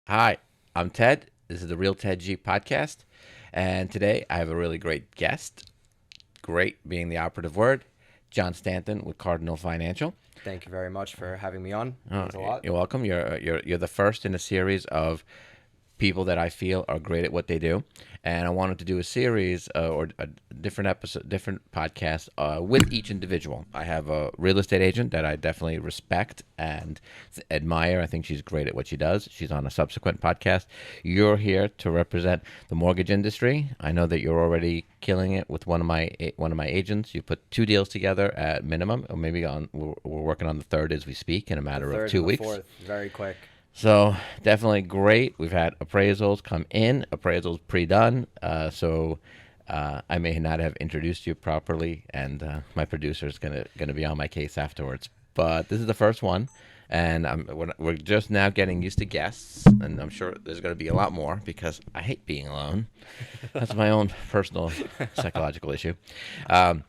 Hi, I'm Ted. This is the Real Ted G podcast. And today I have a really great guest. Great being the operative word. John Stanton with Cardinal Financial. Thank you very much for having me on. Oh, Means a lot. you're welcome. You're the first in a series of people that I feel are great at what they do, and I wanted to do a series or a different episode, different podcast with each individual. I have a real estate agent that I definitely respect and admire. I think she's great at what she does. She's on a subsequent podcast. You're here to represent the mortgage industry. I know that you're already killing it with one of my agents. You put two deals together at minimum, or maybe we're working on the third as we speak in a The matter of third two and the weeks. fourth, very quick. So definitely great. We've had appraisals come in, appraisals pre-done. I may not have introduced you properly, and my producer is gonna be on my case afterwards. But this is the first one, and we're just now getting used to guests, and I'm sure there's gonna be a lot more because I hate being alone. That's my own personal psychological issue. Um,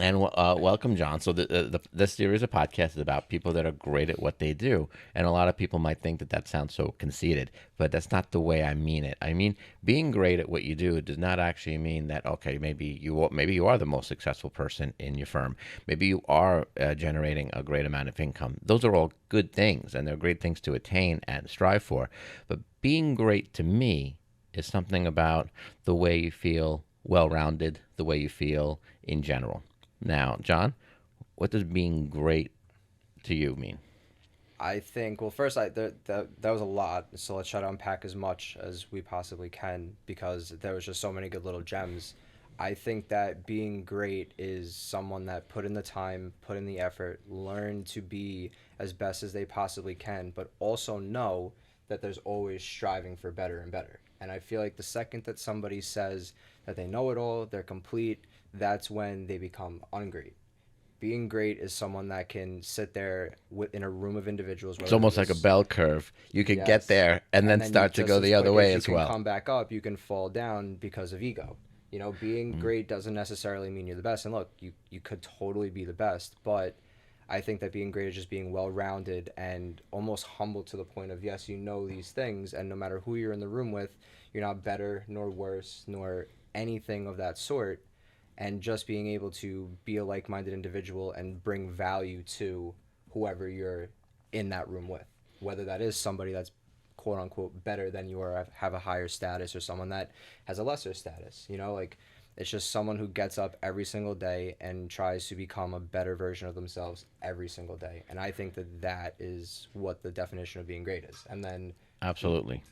and welcome, John. So this series of podcasts is about people that are great at what they do, and a lot of people might think that that sounds so conceited, but that's not the way I mean it. I mean, being great at what you do does not actually mean that okay, maybe you are the most successful person in your firm, maybe you are generating a great amount of income. Those are all good things, and they're great things to attain and strive for. But being great to me is something about the way you feel well rounded, the way you feel in general. Now, John, what does being great to you mean? I think, well, first, that was a lot. So let's try to unpack as much as we possibly can because there was just so many good little gems. I think that being great is someone that put in the time, put in the effort, learn to be as best as they possibly can, but also know that there's always striving for better and better. And I feel like the second that somebody says that they know it all, they're complete, that's when they become ungreat. Being great is someone that can sit there in a room of individuals, It's whether it almost like a was, bell curve. You could get yes, there and and then then you start to just go as the other quick way as you as can well. come back up, you can fall down because of ego. Being great doesn't necessarily mean you're the best. And look, you could totally be the best, but I think that being great is just being well rounded and almost humble to the point of, yes, you know these things, and no matter who you're in the room with, you're not better nor worse nor anything of that sort. And just being able to be a like minded individual and bring value to whoever you're in that room with, whether that is somebody that's quote unquote better than you or have a higher status or someone that has a lesser status. Like it's just someone who gets up every single day and tries to become a better version of themselves every single day. And I think that that is what the definition of being great is. Absolutely.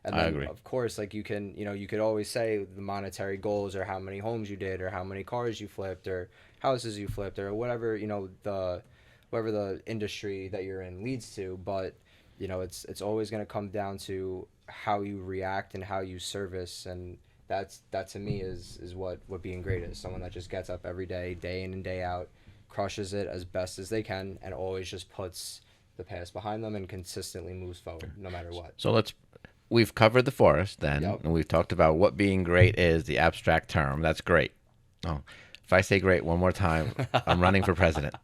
And I then agree. of course, like you could always say the monetary goals or how many homes you did or how many cars you flipped or houses you flipped or whatever, the whatever the industry that you're in leads to. But it's always going to come down to how you react and how you service. And that to me is what being great is. Someone that just gets up every day, day in and day out, crushes it as best as they can, and always just puts the past behind them and consistently moves forward no matter what. So we've covered the forest then, Yep. and we've talked about what being great is, the abstract term. That's great. Oh, if I say great one more time, I'm running for president.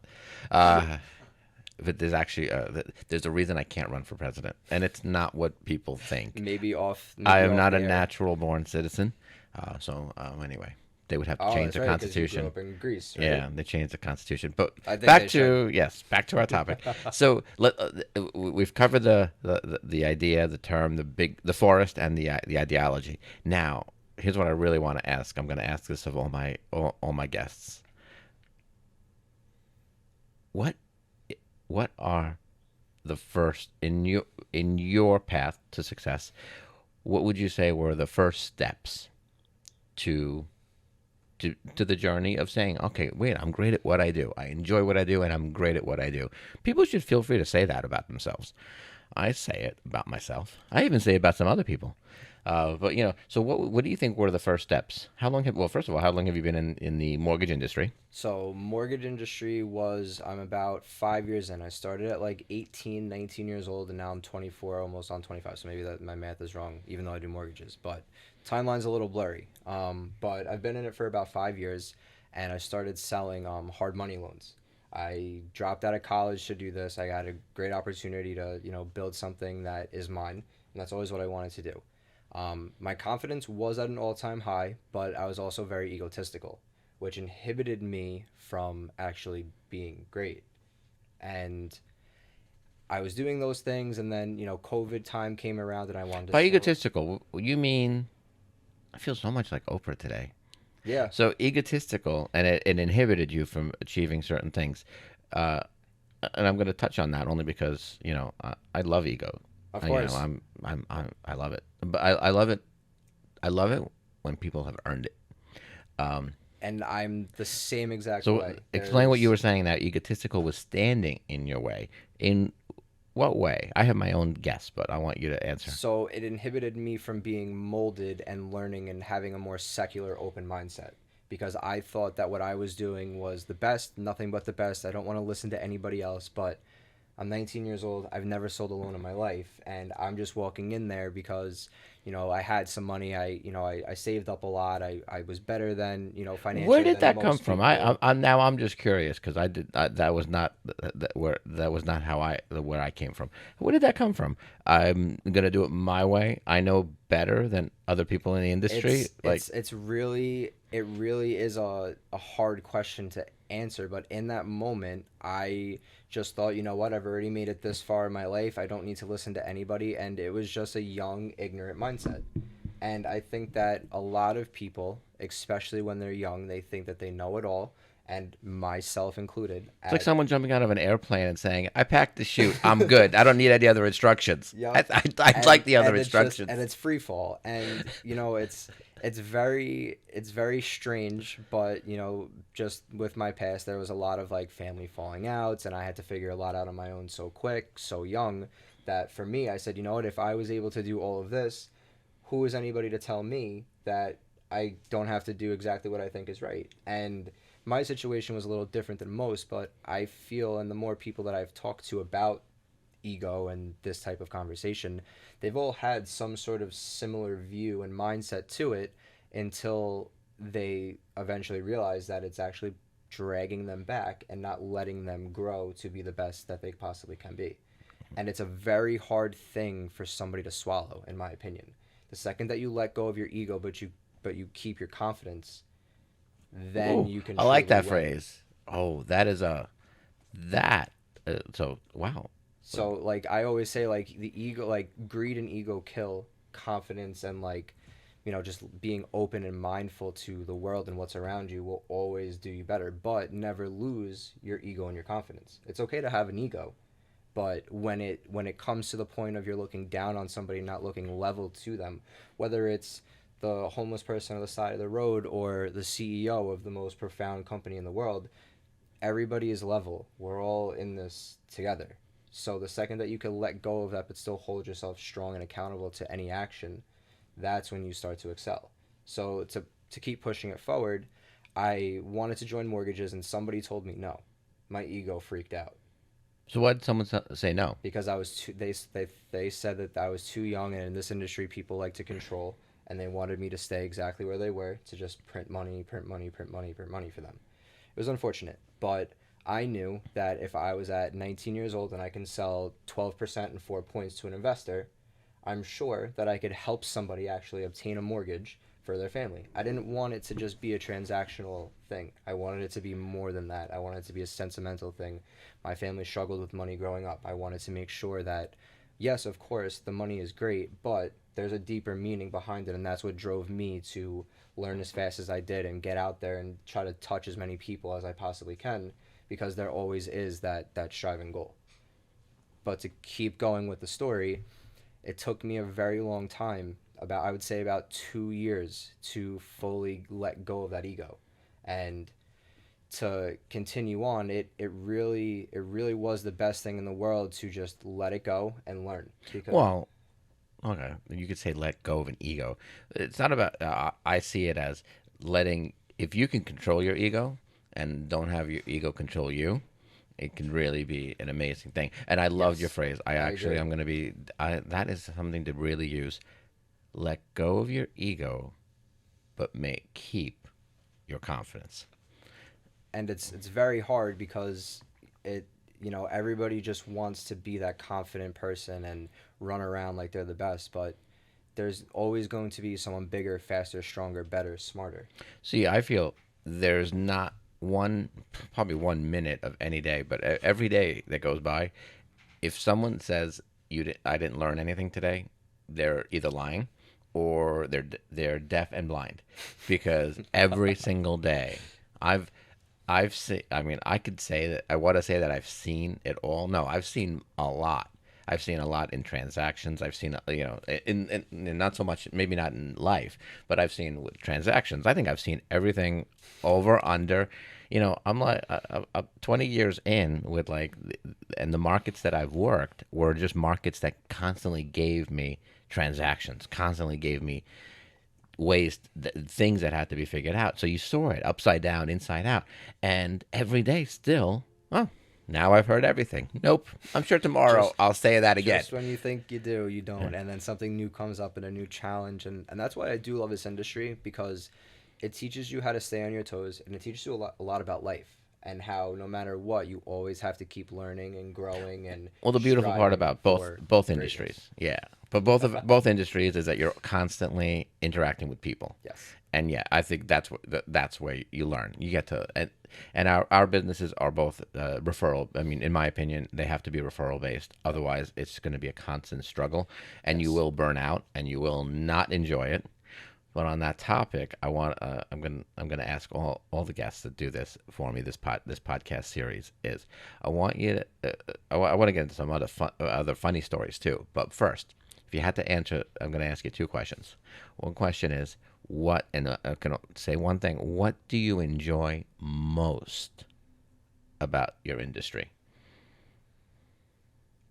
Uh, but there's a reason I can't run for president, and it's not what people think. I Maybe am off not the a air. natural born citizen. Anyway, they would have to Oh, change that's the right, because you grew constitution. up in Greece, right? Yeah, they changed the constitution. But I think they should. back to our topic. So we've covered the idea, the term, the forest, and the ideology. Now, here's what I really want to ask. I'm going to ask this of all my guests. What what are the first in your path to success? What would you say were the first steps to to the journey of saying, okay, wait, I'm great at what I do. I enjoy what I do, and I'm great at what I do. People should feel free to say that about themselves. I say it about myself. I even say it about some other people. But so what do you think were the first steps? Well, first of all, how long have you been in the mortgage industry? So mortgage industry was, I'm about 5 years in. I started at like 18, 19 years old, and now I'm 24, almost on 25. So maybe that my math is wrong, even though I do mortgages. But timeline's a little blurry. But I've been in it for about 5 years, and I started selling hard money loans. I dropped out of college to do this. I got a great opportunity to build something that is mine. And that's always what I wanted to do. My confidence was at an all-time high, but I was also very egotistical, which inhibited me from actually being great. And I was doing those things, and then COVID time came around, and I wanted to By slow. egotistical, you mean I feel so much like Oprah today. Yeah, So egotistical, and it inhibited you from achieving certain things. Uh, and I'm going to touch on that only because I love ego. of You know, course. I love it, but I love it. I love it when people have earned it. Um, And I'm the same exact so way. explain what you There's were saying. That egotistical was standing in your way. In what way? I have my own guess, but I want you to answer. So it inhibited me from being molded and learning and having a more secular, open mindset because I thought that what I was doing was the best, nothing but the best. I don't want to listen to anybody else, but I'm 19 years old. I've never sold a loan in my life, and I'm just walking in there because, I had some money. I saved up a lot. I was better than, Where financially did than that come most from? people. I'm now I'm just curious because that was not that was not how where I came from. Where did that come from? I'm gonna do it my way. I know better than other people in the industry. It's Like, it's it's really it really is a hard question to answer, but in that moment I just thought, you know what, I've already made it this far in my life. I don't need to listen to anybody, and it was just a young, ignorant mindset. And I think that a lot of people, especially when they're young, they think that they know it all, and myself included. it's like At someone jumping out of an airplane and saying, "I packed the chute. I'm good. I don't need any other instructions." Yep. I'd like the other And instructions. it's free fall. And it's very strange, but just with my past there was a lot of like family falling outs, and I had to figure a lot out on my own so quick, so young, that for me I said, you know what, if I was able to do all of this, who is anybody to tell me that I don't have to do exactly what I think is right? And my situation was a little different than most, but I feel, and the more people that I've talked to about ego and this type of conversation, they've all had some sort of similar view and mindset to it until they eventually realize that it's actually dragging them back and not letting them grow to be the best that they possibly can be. And it's a very hard thing for somebody to swallow, in my opinion. The second that you let go of your ego, but you keep your confidence, then Ooh, you can I like truly that win. phrase. Oh, that is a that. So wow. So like I always say, like the ego, like greed and ego kill confidence, and like just being open and mindful to the world and what's around you will always do you better. But never lose your ego and your confidence. It's okay to have an ego, but when it comes to the point of you're looking down on somebody, not looking level to them, whether it's the homeless person on the side of the road or the CEO of the most profound company in the world, everybody is level. We're all in this together. So the second that you can let go of that but still hold yourself strong and accountable to any action, that's when you start to excel. So to keep pushing it forward, I wanted to join mortgages, and somebody told me no. My ego freaked out So what did someone say no? because I was too. They said that I was too young, and in this industry, people like to control, and they wanted me to stay exactly where they were, to just print money, print money, print money, print money for them. It was unfortunate, but I knew that if I was at 19 years old and I can sell 12% and 4 points to an investor, I'm sure that I could help somebody actually obtain a mortgage for their family. I didn't want it to just be a transactional thing. I wanted it to be more than that. I wanted it to be a sentimental thing. My family struggled with money growing up. I wanted to make sure that, yes, of course, the money is great, but there's a deeper meaning behind it, and that's what drove me to learn as fast as I did and get out there and try to touch as many people as I possibly can, because there always is that striving goal. But to keep going with the story, it took me a very long time, about I would say about 2 years, to fully let go of that ego, and to continue on. It really was the best thing in the world to just let it go and learn, because Well, okay, you could say let go of an ego. It's not about. I see it as letting. If you can control your ego and don't have your ego control you, it can really be an amazing thing. And I loved your yes, phrase. I agree. I'm going to be. That is something to really use. Let go of your ego, but keep your confidence. And it's very hard because it everybody just wants to be that confident person and run around like they're the best, but there's always going to be someone bigger, faster, stronger, better, smarter. See, I feel there's not one, probably 1 minute of any day, but every day that goes by, if someone says I didn't learn anything today, they're either lying or they're deaf and blind, because every single day, I've I've seen. I mean, I could say that. I want to say that I've seen it all. No, I've seen a lot. I've seen a lot in transactions. I've seen, in not so much, maybe not in life, but I've seen with transactions. I think I've seen everything over, under. I'm like 20 years in with and the markets that I've worked were just markets that constantly gave me transactions, constantly gave me ways, things that had to be figured out. So you saw it upside down, inside out, and every day still. Oh, now I've heard everything. Nope. I'm sure tomorrow Just I'll say that again. just when you think you do, you don't, and then something new comes up and a new challenge, and that's why I do love this industry, because it teaches you how to stay on your toes, and it teaches you a lot about life, and how no matter what, you always have to keep learning and growing and Well, the beautiful part striving about both for both greatness. industries, yeah, but both industries is that you're constantly interacting with people, Yes. and yeah, I think that's where you learn. You get to, and our businesses are both referral. I mean, in my opinion, they have to be referral based. Otherwise, it's going to be a constant struggle, and you Yes. will burn out, and you will not enjoy it. But on that topic, I'm gonna ask all the guests that do this for me. This podcast series is, I want you to I want to get into some other funny stories too. But first, if you had to answer, I'm gonna ask you two questions. One question is, what, and I can say one thing. What do you enjoy most about your industry?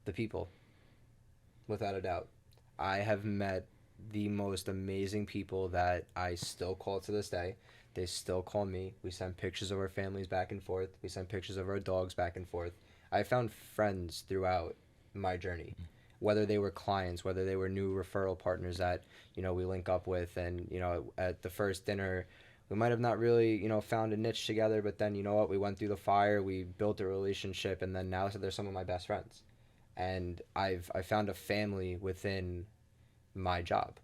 The people, without a doubt. I have met the most amazing people that I still call to this day. They still call me. We send pictures of our families back and forth. We send pictures of our dogs back and forth. I found friends throughout my journey, whether they were clients, whether they were new referral partners that, we link up with. And, at the first dinner, we might have not really, found a niche together, but then, you know what? We went through the fire, we built a relationship, and then now they're some of my best friends. And I found a family within my job,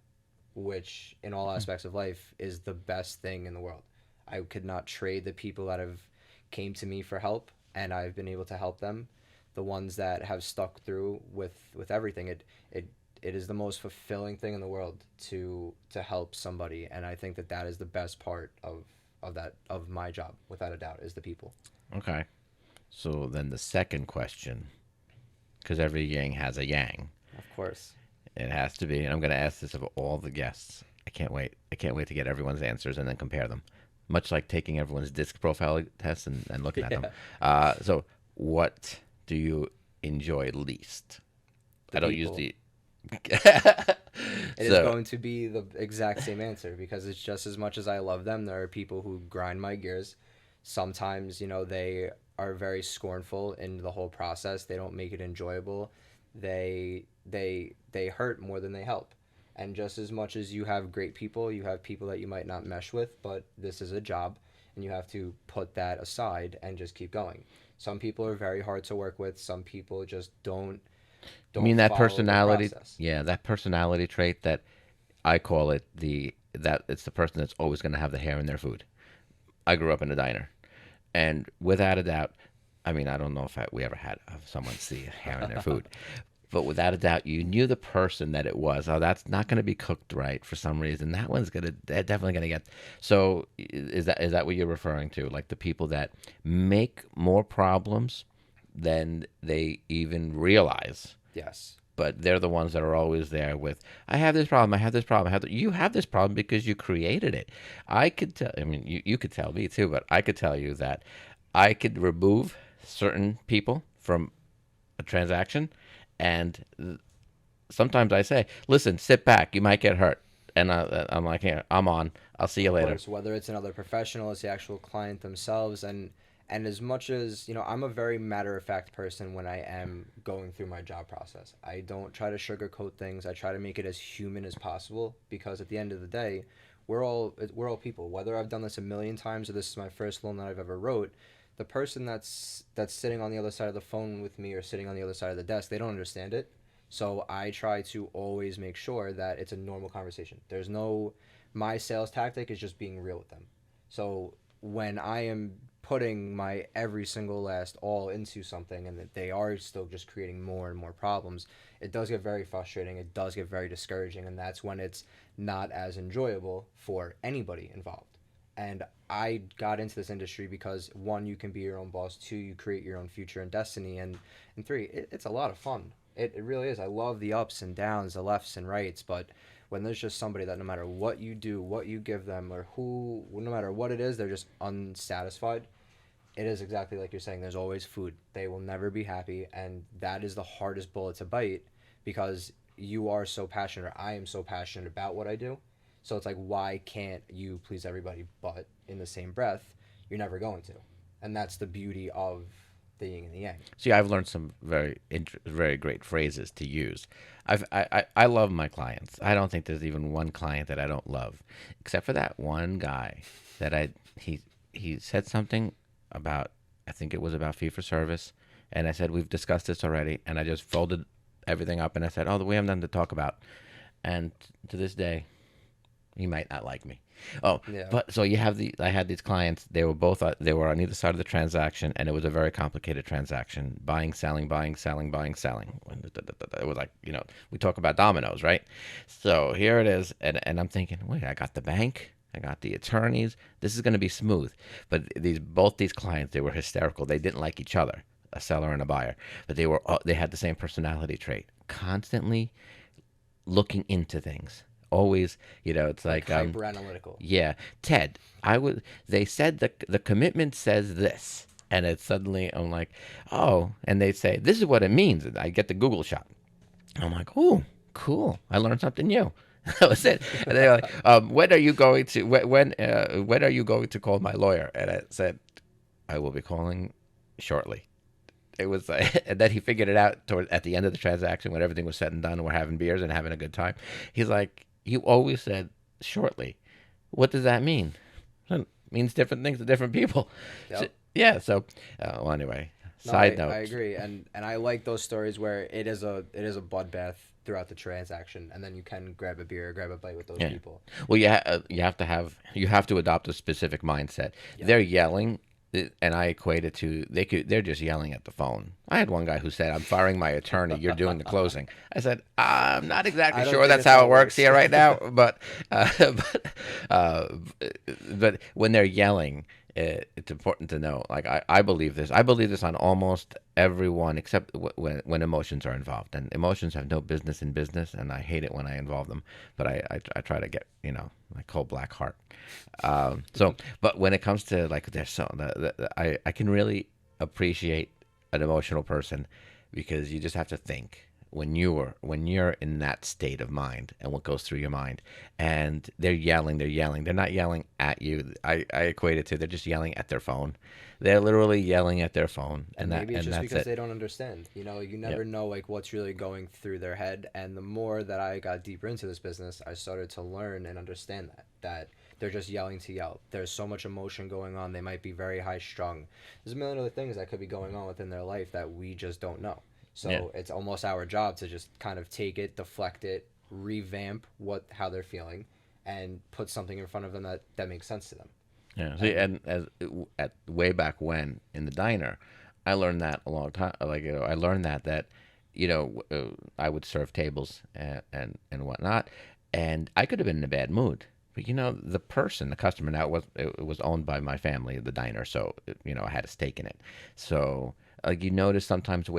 which in all aspects of life is the best thing in the world. I could not trade the people that have came to me for help, and I've been able to help them. The ones that have stuck through with everything. It is the most fulfilling thing in the world to help somebody, and I think that that is the best part of my job, without a doubt, is the people. Okay. So then the second question, because every yang has a yang. Of course. It has to be, and I'm going to ask this of all the guests. I can't wait. I can't wait to get everyone's answers and then compare them. Much like taking everyone's disc profile tests and looking at them. Yeah. So, what do you enjoy least? The I don't use people. the. It is So, going to be the exact same answer, because it's just as much as I love them, there are people who grind my gears. Sometimes, they are very scornful in the whole process. They don't make it enjoyable. They hurt more than they help. And just as much as you have great people, you have people that you might not mesh with, but this is a job, and you have to put that aside and just keep going. Some people are very hard to work with. Some people just don't I don't mean that follow the personality. process. Yeah, that personality trait that I call it that it's the person that's always going to have the hair in their food. I grew up in a diner, and without a doubt, I mean, I don't know if we ever had someone see hair in their food, but without a doubt, you knew the person that it was. Oh, that's not going to be cooked right for some reason. That one's they're definitely going to get. So, is that what you're referring to? Like the people that make more problems than they even realize, Yes. but they're the ones that are always there with, I have this problem, I have this problem, you have this problem because you created it. I could tell, I mean, you could tell me too, but I could tell you that I could remove certain people from a transaction, and sometimes I say, listen, sit back, you might get hurt. And I'm like, here, I'm on. I'll see you Of later. course, whether it's another professional, it's the actual client themselves, and as much as I'm a very matter of fact person when I am going through my job process. I don't try to sugarcoat things. I try to make it as human as possible, because at the end of the day, we're all people. Whether I've done this a million times or this is my first loan that I've ever wrote, the person that's sitting on the other side of the phone with me or sitting on the other side of the desk, they don't understand it. So I try to always make sure that it's a normal conversation. There's no My sales tactic is just being real with them. So when I am putting my every single last all into something and that they are still just creating more and more problems, it does get very frustrating. It does get very discouraging, and that's when it's not as enjoyable for anybody involved. And I got into this industry because one, you can be your own boss. Two, you create your own future and destiny. And three, it's a lot of fun. It really is. I love the ups and downs, the lefts and rights. But when there's just somebody that no matter what you do, what you give them, or who, no matter what it is, they're just unsatisfied. It is exactly like you're saying. There's always food. They will never be happy, and that is the hardest bullet to bite because you are so passionate, or I am so passionate about what I do. So it's like, why can't you please everybody? But in the same breath, you're never going to, and that's the beauty of the yin and the yang. See, I've learned some very great phrases to use. I love my clients. I don't think there's even one client that I don't love, except for that one guy that he said something about, I think it was about fee for service, and I said we've discussed this already, and I just folded everything up and I said, oh, we have nothing to talk about, and to this day, he might not like me. Oh, Yeah. but so I had these clients. They were both they were on either side of the transaction, and it was a very complicated transaction: buying, selling, buying, selling, buying, selling. It was like, we talk about dominoes, right? So here it is, and I'm thinking, wait, I got the bank, I got the attorneys. This is going to be smooth. But both these clients, they were hysterical. They didn't like each other, a seller and a buyer, but they had the same personality trait, constantly looking into things. Always, it's like Hyper analytical. yeah, Ted. They said the commitment says this, and it's suddenly I'm like, oh, and they say this is what it means. And I get the Google shot. I'm like, oh, cool. I learned something new. That was it. And they're like, when are you going to when are you going to call my lawyer? And I said, I will be calling shortly. It was like, and then he figured it out at the end of the transaction when everything was said and done, and we're having beers and having a good time. He's like, you always said shortly. What does that mean? It means different things to different people. Yep. So, yeah. So, well, anyway. No, Side note. I agree, and I like those stories where it is a bloodbath throughout the transaction, and then you can grab a beer, grab a bite with those Yeah. people. Well, you have to adopt a specific mindset. Yeah. They're yelling, and I equate it to they're just yelling at the phone. I had one guy who said, "I'm firing my attorney. You're doing the closing." I said, "I'm not exactly I don't sure think that's that's how how it it works works. here right now." Uh, but when they're yelling, it's important to know. Like I believe this. I believe this on almost everyone except when emotions are involved. And emotions have no business in business, and I hate it when I involve them. But I try to get my cold black heart. But when it comes to like, there's I can really appreciate an emotional person because you just have to think when you're in that state of mind and what goes through your mind, and they're yelling, they're not yelling at you. I equate it to they're just yelling at their phone. They're literally yelling at their phone, And maybe it's just that's because it. they don't understand. You never know like what's really going through their head. And the more that I got deeper into this business, I started to learn and understand that they're just yelling to yell. There's so much emotion going on. They might be very high strung. There's a million other things that could be going on within their life that we just don't know. So Yeah. it's almost our job to just kind of take it, deflect it, revamp how they're feeling, and put something in front of them that makes sense to them. Yeah. See, and at way back when in the diner, I learned that a long time. Like I learned that I would serve tables and whatnot, and I could have been in a bad mood. But the customer, now it was owned by my family, the diner, so I had a stake in it. So like you notice sometimes a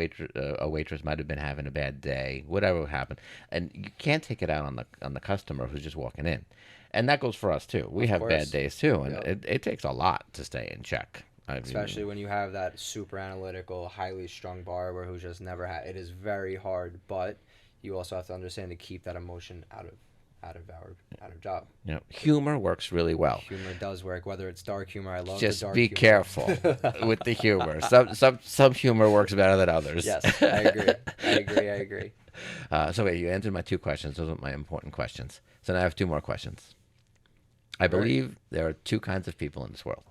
waitress might have been having a bad day, whatever happened, and you can't take it out on the customer who's just walking in, and that goes for us too. We Of have bad course. days too, and Yep. it takes a lot to stay in check. I Especially mean, when you have that super analytical, highly strung borrower who just never had. It is very hard, but you also have to understand to keep that emotion out of job. humor works really well. Humor does work, whether it's dark humor. I love the Just dark be humor. careful with the humor. Some humor works better than others. Yes, I agree. I agree. So wait, you answered my two questions. Those are my important questions. So now I have two more questions. I Right. believe there are two kinds of people in this world.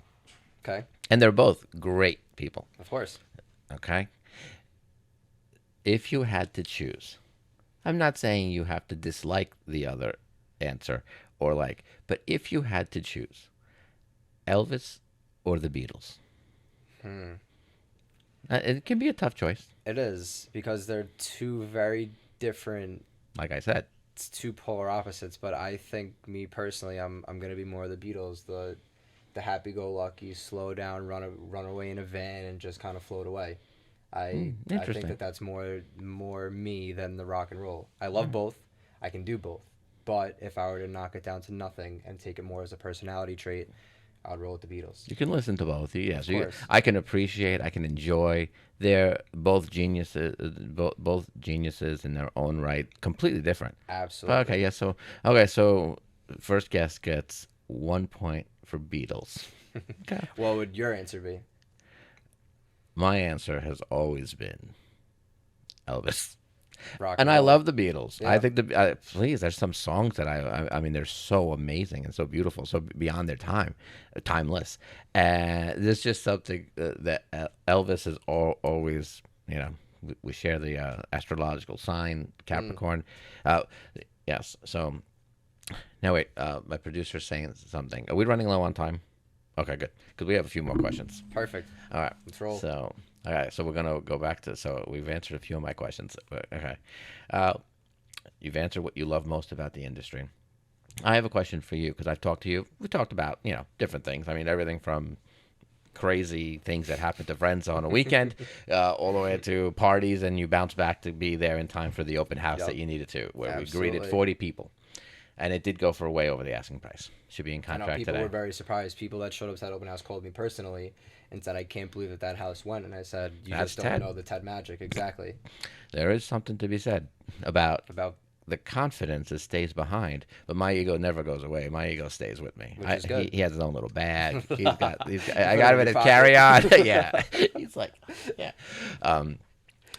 Okay. And they're both great people. Of course. Okay. If you had to choose, I'm not saying you have to dislike the other answer or like, but if you had to choose Elvis or the Beatles, Hmm. it can be a tough choice. It is because they're two very different, Like I said, it's two polar opposites. But I think me personally, I'm gonna be more of the Beatles, the happy-go-lucky, slow down, run away in a van, and just kind of float away. I think interesting. that that's more me than the rock and roll. I love both. I can do both. But if I were to knock it down to nothing and take it more as a personality trait, I'd roll with the Beatles. You can listen to both. Yes, Of course. I can appreciate. I can enjoy. They're both geniuses. Both geniuses in their own right. Completely different. But Absolutely. okay, yeah. So okay, so first guest gets 1 point for Beatles. Okay. What would your answer be? My answer has always been Elvis. Rock And and I roll. love the Beatles. I Yeah. think please, there's some songs that I mean, they're so amazing and so beautiful, so beyond their time, timeless. And there's just something that Elvis is always, we share the astrological sign Mm, Capricorn. Uh, yes. So now wait, my producer's saying something. Are we running low on time? Okay, good, because we have a few more questions. perfect. All right. Let's roll. So, all right. So we're gonna go back to. So we've answered a few of my questions. Okay. Uh, you've answered what you love most about the industry. I have a question for you because I've talked to you. We talked about different things. I mean everything from crazy things that happen to friends on a weekend, all the way to parties, and you bounce back to be there in time for the open house that Yep. you needed to, where we greeted Absolutely. 40 people, and it did go for way over the asking price. Should be in I know contract people were today. very surprised. People that showed up to that open house called me personally and said, "I can't believe that that house went." And I said, "You That's just don't Ted. know the Ted magic." Exactly. There is something to be said about About the confidence that stays behind, but my ego never goes away. My ego stays with me. which is He, good. he has his own little bag. You I put it got in him in your his pocket. carry on. Yeah, he's like, yeah. Um,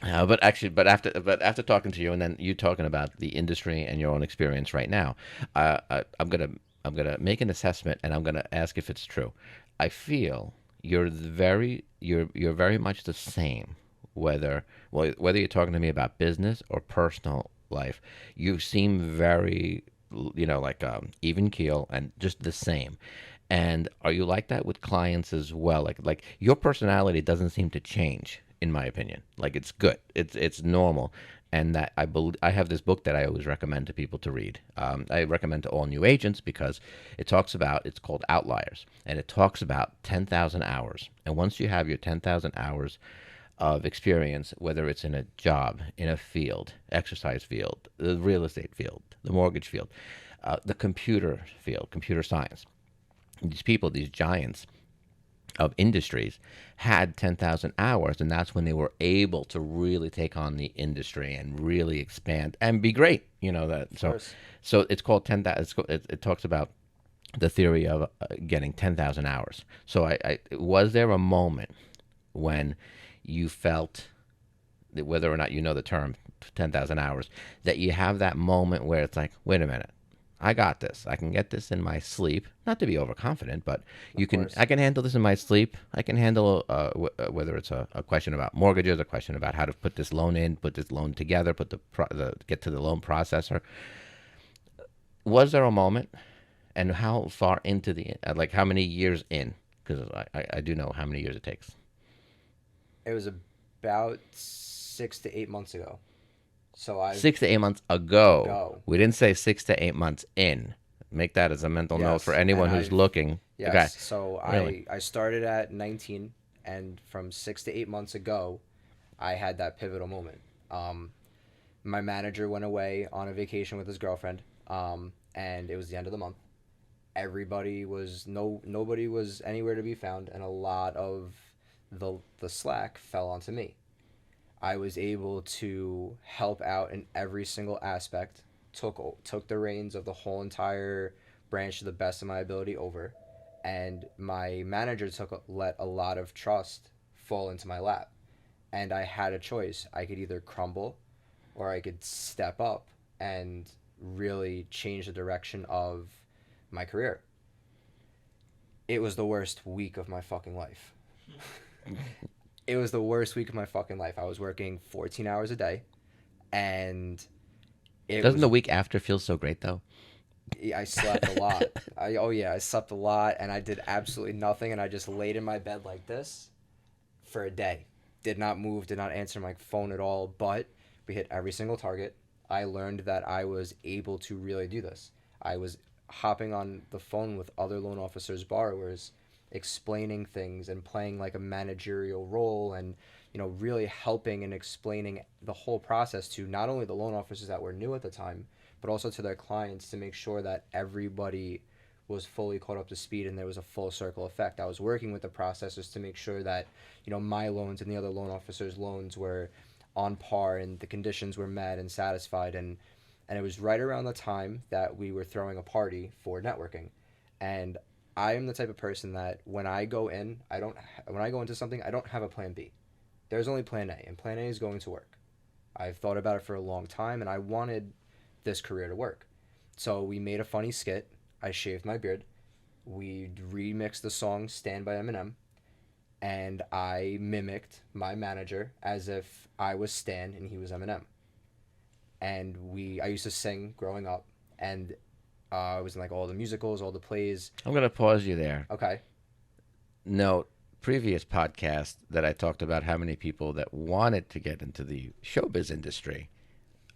but actually, but after talking to you, and then you talking about the industry and your own experience right now, I'm gonna make an assessment, and I'm gonna ask if it's true. I feel you're very much the same, whether you're talking to me about business or personal life. You seem very, like even keel and just the same. And are you like that with clients as well? Like your personality doesn't seem to change, in my opinion. Like it's good. It's normal. And that I have this book that I always recommend to people to read. I recommend to all new agents because it's called Outliers, and it talks about 10,000 hours. And once you have your 10,000 hours of experience, whether it's in a job, in a field, exercise field, the real estate field, the mortgage field, the computer field, computer science, these people, these giants of industries, had 10,000 hours, and that's when they were able to really take on the industry and really expand and be great. That Of so course. so it's called 10,000. It talks about the theory of getting 10,000 hours. So I was there a moment when you felt that, whether or not you know the term 10,000 hours, that you have that moment where it's like, wait a minute, I got this. I can get this in my sleep. Not to be overconfident, but Of I course. can handle this in my sleep. I can handle whether it's a question about mortgages, a question about how to put this loan in, put this loan together, get to the loan processor. Was there a moment, and how far into like how many years in? Because I do know how many years it takes. It was about 6 to 8 months ago. So I've 6 to 8 months ago. ago. We didn't say 6 to 8 months in. Make that as a mental note for Yes, and anyone who's I've looking. Okay, yes. So really. I started at 19, and from 6 to 8 months ago, I had that pivotal moment. My manager went away on a vacation with his girlfriend, and it was the end of the month. Everybody was nobody was anywhere to be found, and a lot of the slack fell onto me. I was able to help out in every single aspect. Took the reins of the whole entire branch to the best of my ability over, and my manager let a lot of trust fall into my lap, and I had a choice. I could either crumble, or I could step up and really change the direction of my career. It was the worst week of my fucking life. It was the worst week of my fucking life. I was working 14 hours a day, and it Doesn't was the week after feel so great though? I slept a lot. Oh yeah, I slept a lot, and I did absolutely nothing, and I just laid in my bed like this for a day. Did not move, did not answer my phone at all, but we hit every single target. I learned that I was able to really do this. I was hopping on the phone with other loan officers, borrowers, explaining things and playing like a managerial role, and really helping and explaining the whole process to not only the loan officers that were new at the time, but also to their clients, to make sure that everybody was fully caught up to speed and there was a full circle effect. I was working with the processors to make sure that my loans and the other loan officers' loans were on par and the conditions were met and satisfied. And it was right around the time that we were throwing a party for networking. And I am the type of person that when I go in, when I go into something, I don't have a plan B. There's only plan A, and plan A is going to work. I've thought about it for a long time, and I wanted this career to work. So we made a funny skit. I shaved my beard. We remixed the song "Stand" by Eminem, and I mimicked my manager as if I was Stan and he was Eminem. And I used to sing growing up, and I was in like all the musicals, all the plays. I'm gonna pause you there. Okay. Note previous podcast that I talked about how many people that wanted to get into the showbiz industry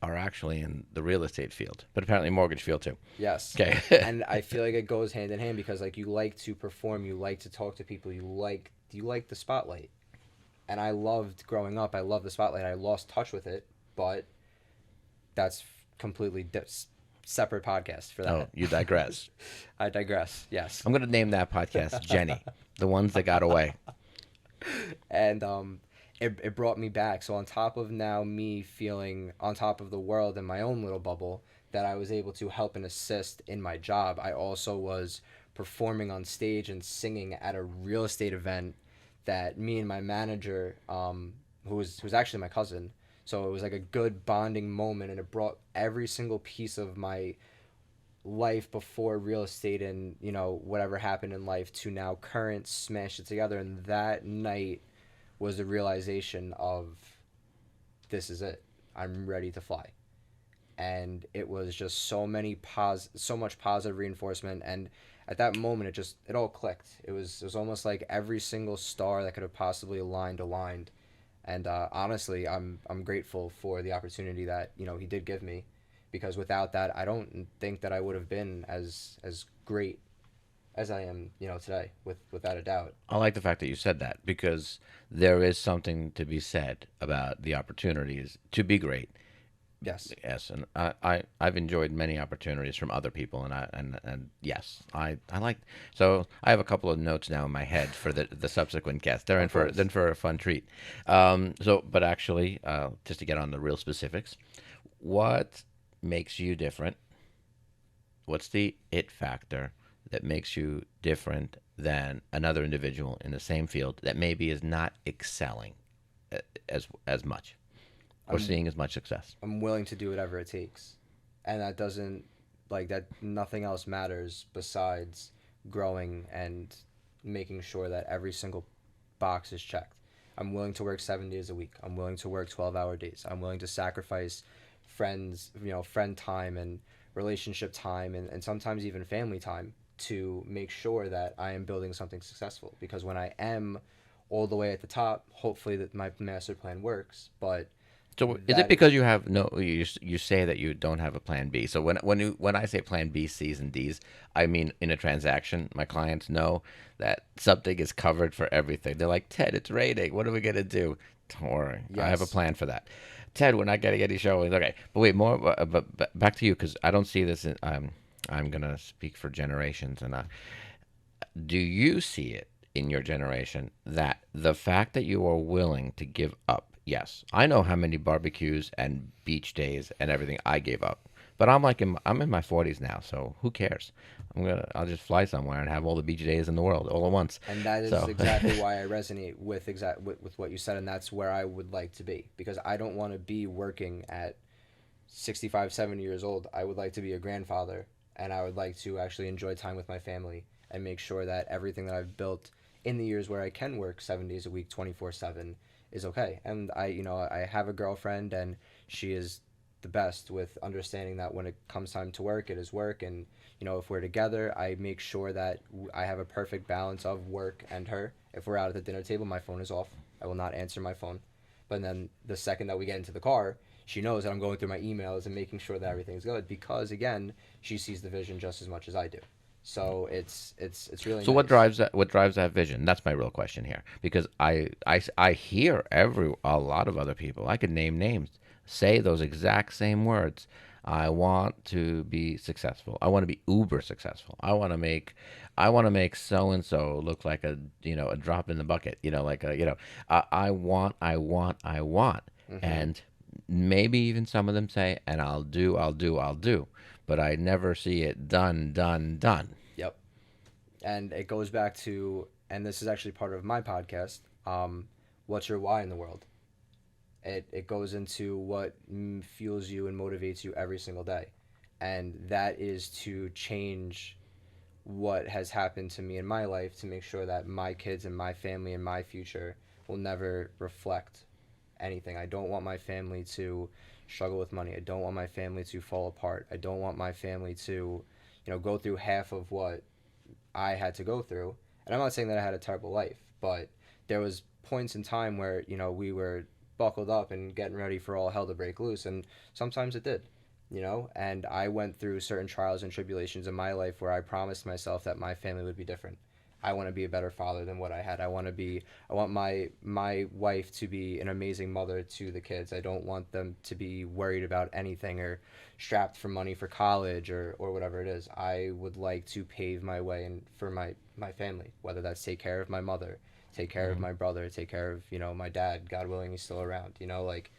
are actually in the real estate field, but apparently mortgage field too. Yes. Okay. And I feel like it goes hand in hand because like you like to perform, you like to talk to people, you like the spotlight. And I loved growing up. I loved the spotlight. I lost touch with it, but that's completely separate podcast for that. Oh, you digress. I digress. Yes. I'm gonna name that podcast Jenny, the ones that got away. And it brought me back. So on top of now me feeling on top of the world in my own little bubble, that I was able to help and assist in my job, I also was performing on stage and singing at a real estate event that me and my manager, who was actually my cousin. So it was like a good bonding moment, and it brought every single piece of my life before real estate and whatever happened in life to now current, smashed it together. And that night was the realization of, this is it, I'm ready to fly. And it was just so much positive reinforcement. And at that moment it all clicked. It was almost like every single star that could have possibly aligned. And honestly, I'm grateful for the opportunity that he did give me, because without that, I don't think that I would have been as great as I am, today, without a doubt. I like the fact that you said that because there is something to be said about the opportunities to be great. Yes. Yes, and I've enjoyed many opportunities from other people, and yes, I like. So I have a couple of notes now in my head for the subsequent guests. They're in Of for course. then for a fun treat. But actually, just to get on the real specifics, what makes you different? What's the it factor that makes you different than another individual in the same field that maybe is not excelling as much or I'm seeing as much success? I'm willing to do whatever it takes. And that doesn't, like, that nothing else matters besides growing and making sure that every single box is checked. I'm willing to work 7 days a week. I'm willing to work 12-hour days. I'm willing to sacrifice friend time and relationship time, and sometimes even family time, to make sure that I am building something successful. Because when I am all the way at the top, hopefully that my master plan works. But So is it that because you have no? You say that you don't have a plan B. So when I say plan B, C's, and D's, I mean in a transaction, my clients know that something is covered for everything. They're like, Ted, it's raining. What are we gonna do? Don't worry, I have a Yes. plan for that. Ted, we're not getting any showings. Okay, but wait, more. But back to you because I don't see this. I'm gonna speak for generations, and do you see it in your generation that the fact that you are willing to give up? Yes, I know how many barbecues and beach days and everything I gave up, but I'm in my 40s now, so who cares? I'll just fly somewhere and have all the beach days in the world all at once. And that is So exactly why I resonate with what you said, and that's where I would like to be, because I don't want to be working at 65, 70 years old. I would like to be a grandfather, and I would like to actually enjoy time with my family and make sure that everything that I've built in the years where I can work 7 days a week, 24/7 is okay. And I have a girlfriend, and she is the best with understanding that when it comes time to work, it is work. And, if we're together, I make sure that I have a perfect balance of work and her. If we're out at the dinner table, my phone is off. I will not answer my phone. But then the second that we get into the car, she knows that I'm going through my emails and making sure that everything's good because, again, she sees the vision just as much as I do. So it's really So what nice. drives that? What drives that vision? That's my real question here, because I hear a lot of other people. I could name names, say those exact same words. I want to be successful. I want to be uber successful. I want to make so and so look like a drop in the bucket. Like I want, Hmm. and maybe even some of them say, and I'll do, but I never see it done. Yep. And it goes back to, and this is actually part of my podcast. What's your why in the world? It goes into what fuels you and motivates you every single day, and that is to change what has happened to me in my life to make sure that my kids and my family and my future will never reflect anything. I don't want my family to struggle with money. I don't want my family to fall apart. I don't want my family to, go through half of what I had to go through. And I'm not saying that I had a terrible life, but there was points in time where, we were buckled up and getting ready for all hell to break loose, and sometimes it did. And I went through certain trials and tribulations in my life where I promised myself that my family would be different. I want to be a better father than what I had. I want my wife to be an amazing mother to the kids. I don't want them to be worried about anything or strapped for money for college or whatever it is. I would like to pave my way and for my family, whether that's take care of my mother, take care of Hmm. my brother, take care of, my dad, God willing he's still around. Like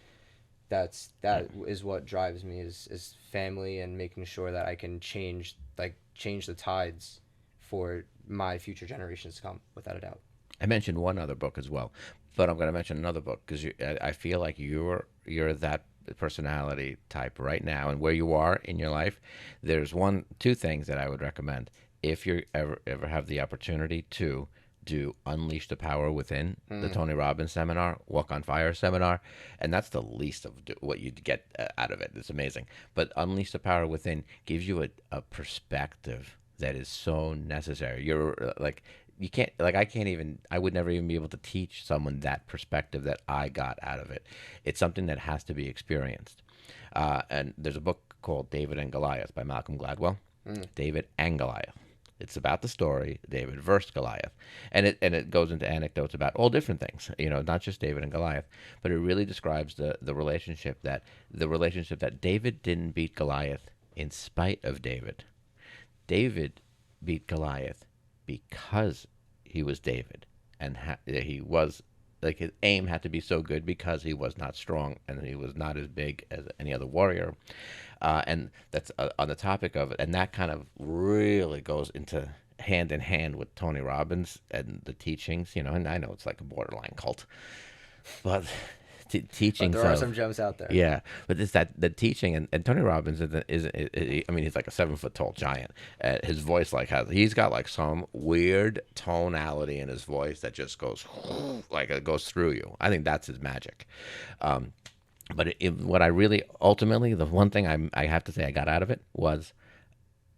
Right. that is what drives me is family and making sure that I can change the tides for my future generations to come, without a doubt. I mentioned one other book as well, but I'm going to mention another book because I feel like you're that personality type right now, and where you are in your life. There's two things that I would recommend if you ever have the opportunity to do Unleash the Power Within, the Mm. Tony Robbins seminar, Walk on Fire seminar, and that's the least of what you'd get out of it. It's amazing. But Unleash the Power Within gives you a perspective that is so necessary. You're like you can't like I would never even be able to teach someone that perspective that I got out of it. It's something that has to be experienced. And there's a book called David and Goliath by Malcolm Gladwell. Mm. David and Goliath. It's about the story David versus Goliath, and it goes into anecdotes about all different things. Not just David and Goliath, but it really describes the relationship that David didn't beat Goliath in spite of David. David beat Goliath because he was David, and he was like his aim had to be so good because he was not strong and he was not as big as any other warrior. And that's on the topic of it, and that kind of really goes into hand in hand with Tony Robbins and the teachings. And I know it's like a borderline cult, but But teachings there are of some gems out there. yeah, but it's that the teaching and Tony Robbins I mean he's like a 7 foot tall giant. His voice he's got like some weird tonality in his voice that just goes like it goes through you. I think that's his magic. Um, but what I really ultimately the one thing I have to say I got out of it was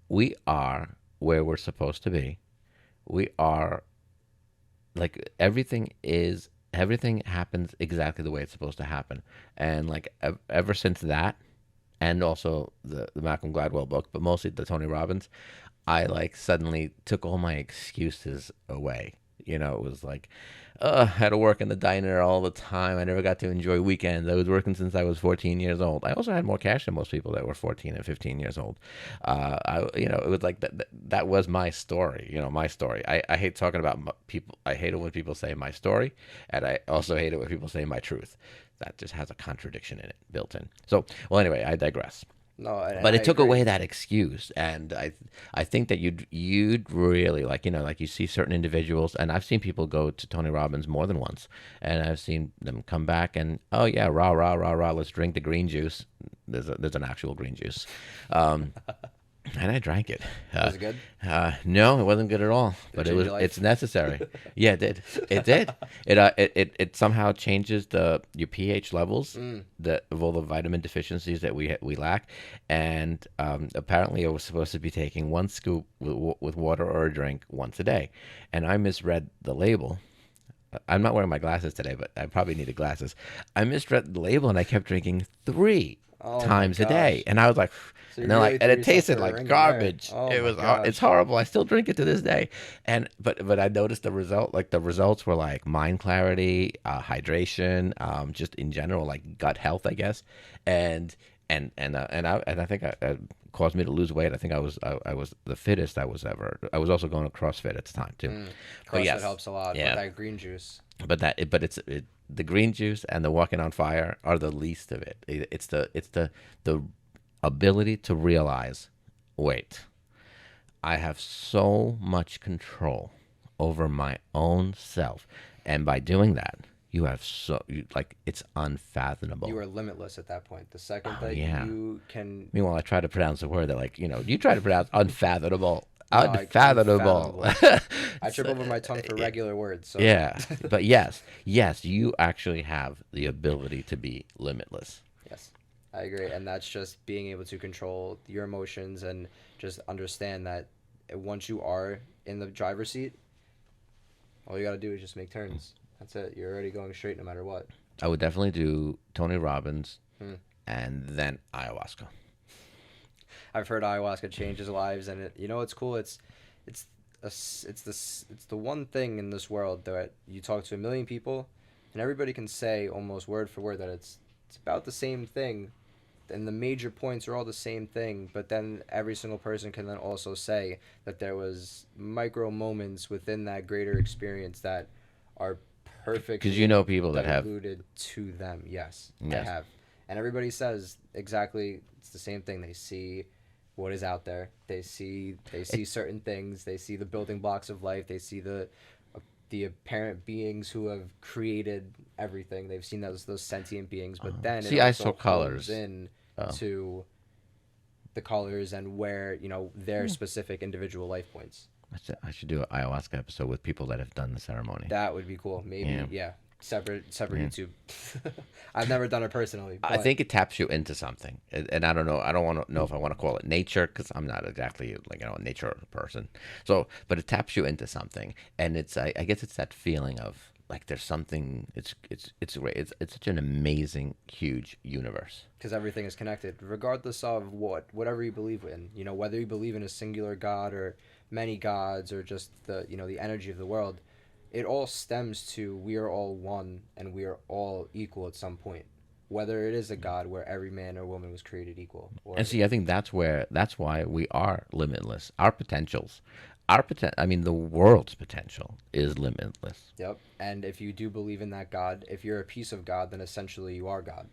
we are where we're supposed to be. We are like everything happens exactly the way it's supposed to happen, and like ever since that, and also the Malcolm Gladwell book, but mostly the Tony Robbins, I like suddenly took all my excuses away. It was like, I had to work in the diner all the time. I never got to enjoy weekends. I was working since I was 14 years old. I also had more cash than most people that were 14 and 15 years old. It was like that was my story. My story. I hate talking about people. I hate it when people say my story, and I also hate it when people say my truth. That just has a contradiction in it built in. So, well, anyway, I digress. No, and But I it took agree. away that excuse, and I think that you'd really like you see certain individuals, and I've seen people go to Tony Robbins more than once, and I've seen them come back and oh yeah, rah, let's drink the green juice. There's an actual green juice. Um, and I drank it. Was it good? No, it wasn't good at all, Did it but change your it's life? necessary. Yeah, it did. It did. It somehow changes the your pH levels Mm. of all the vitamin deficiencies that we lack, and apparently I was supposed to be taking one scoop with water or a drink once a day, and I misread the label. I'm not wearing my glasses today, but I probably needed glasses. I misread the label and I kept drinking three Oh my times a day, gosh. and I was like, So and you then really like, and threw it yourself tasted for a like ringer there. garbage. Oh It my was it's gosh. horrible. I still drink it to this day, and but I noticed the result. Like the results were like mind clarity, hydration, just in general, like gut health, I guess, and and I think I caused me to lose weight. I think I was the fittest I was ever. I was also going to CrossFit at the time too, Mm. but CrossFit yes, helps a lot, but yeah. that green juice. But the green juice and the walking on fire are the least of it. It's the ability to realize, wait, I have so much control over my own self, and by doing that, you have like it's You unfathomable. are limitless at that point. The second Oh that yeah. you can, Meanwhile, I try to pronounce the word that like you try to pronounce unfathomable, no, like unfathomable. unfathomable. I trip So, over my tongue for regular words, so yeah, but yes, yes, you actually have the ability to be limitless. yes, I agree. And that's just being able to control your emotions and just understand that once you are in the driver's seat, all you got to do is just make turns. That's it. You're already going straight no matter what. I would definitely do Tony Robbins Hmm. and then ayahuasca. I've heard ayahuasca changes lives, and you know what's cool? It's it's the one thing in this world that you talk to a million people, and everybody can say almost word for word that it's about the same thing, and the major points are all the same thing. But then every single person can then also say that there was micro moments within that greater experience that are Because you know perfectly people that have, diluted to them. Yes, I yes. have. And everybody says exactly it's the same thing. They see what is out there. They see It, certain things. They see the building blocks of life. They see the apparent beings who have created everything. They've seen those sentient beings, but then it see, I also saw hones colors. in Oh, to the colors and where their yeah. specific individual life points. I should do an ayahuasca episode with people that have done the ceremony. That would be cool. Yeah, Maybe, yeah, separate yeah. YouTube. I've never done it personally, I but think it taps you into something, and I don't know. I don't want to know if I want to call it nature because I'm not exactly like a nature person. So, but it taps you into something, and I guess it's that feeling of like there's something. It's great. It's such an amazing, huge universe. because everything is connected, regardless of whatever you believe in. Whether you believe in a singular god or many gods or just the energy of the world, it all stems to we are all one and we are all equal at some point. Whether it is a god where every man or woman was created equal, And or see, I think that's why we are limitless. Our potentials, I mean, the world's potential is limitless. yep. And if you do believe in that god, if you're a piece of God, then essentially you are God.